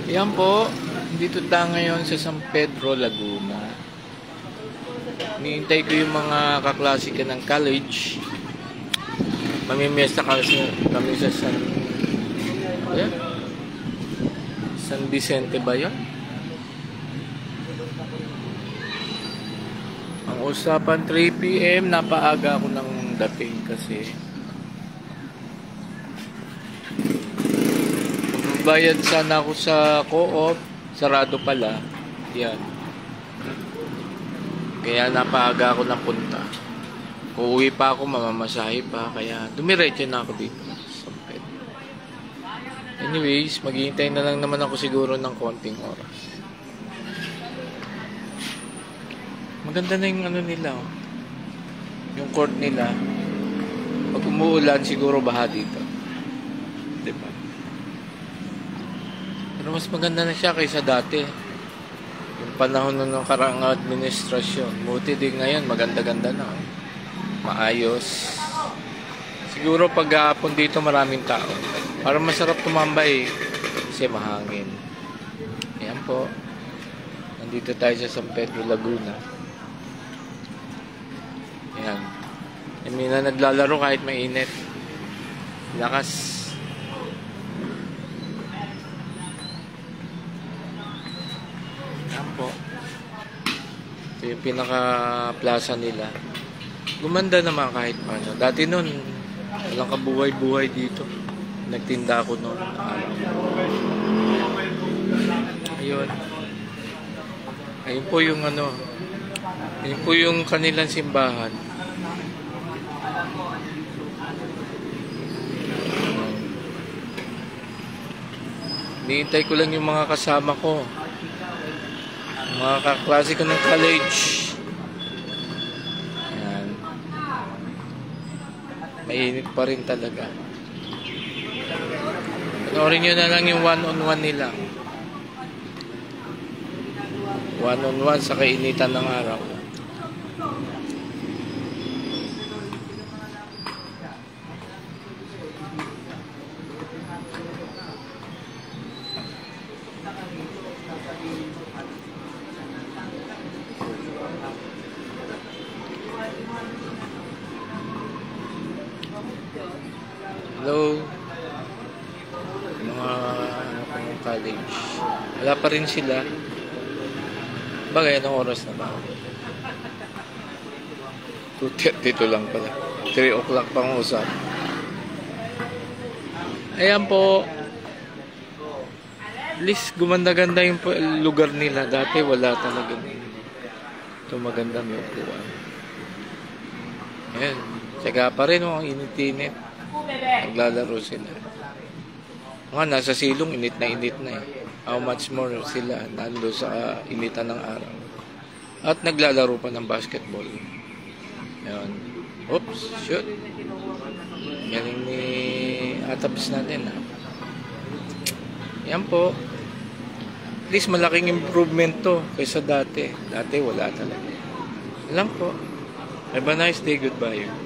Yan po, dito tayo ngayon sa San Pedro, Laguna. Niintay ko yung mga kaklasika ng college. Mamimiesta kami sa San Vicente ba yun? Ang usapan 3 PM, napaaga ako ng dating kasi bayad sana ako sa co-op, sarado pala. Yan. Kaya napaaga ako ng punta. Uuwi pa ako, mamamasahe pa. Kaya dumiretso na ako dito. Anyways, maghihintay na lang naman ako siguro ng konting oras. Maganda na yung ano nila. Oh. Yung court nila. Pag umuulan, siguro baha dito. Diba? Pero mas maganda na siya kaysa dati. Yung panahon ng karaang administrasyon. Buti din ngayon, maganda-ganda na. Maayos. Siguro pag-aapon dito maraming tao. Para masarap tumambay kasi mahangin. Ayan po. Nandito tayo sa San Pedro, Laguna. Ayan. May na naglalaro kahit mainit. Lakas. Po. Ito yung pinaka-plaza nila. Gumanda naman kahit paano. Dati nun, walang kabuhay-buhay dito. Nagtinda ako noon. Ayun. Ayun po yung ano. Ayun po yung kanilang simbahan. Hinihintay ko lang yung mga kasama ko. Mga kaklase ko ng college. Ayan. Mainit pa rin talaga. Panoorin nyo na lang yung one-on-one nila. One-on-one sa kainitan ng araw. Hello, mga ano kong college. Wala pa rin sila. Bagay, anong oras na ba? 2:30 lang pala. 3 o'clock pang usap. Ayan po. At least gumanda-ganda yung lugar nila. Dati wala talaga. Ito maganda may upuan. Ayan. Tsaga pa rin ang init-init. Naglalaro sila. Mga nasa silong, init na eh. How much more sila nando sa initan ng araw. At naglalaro pa ng basketball. Ayan. Oops, shoot. Galing ni Atabs natin. Yan po. At least malaking improvement to kaysa dati. Dati wala talaga. Alam po. Have a nice day. Goodbye.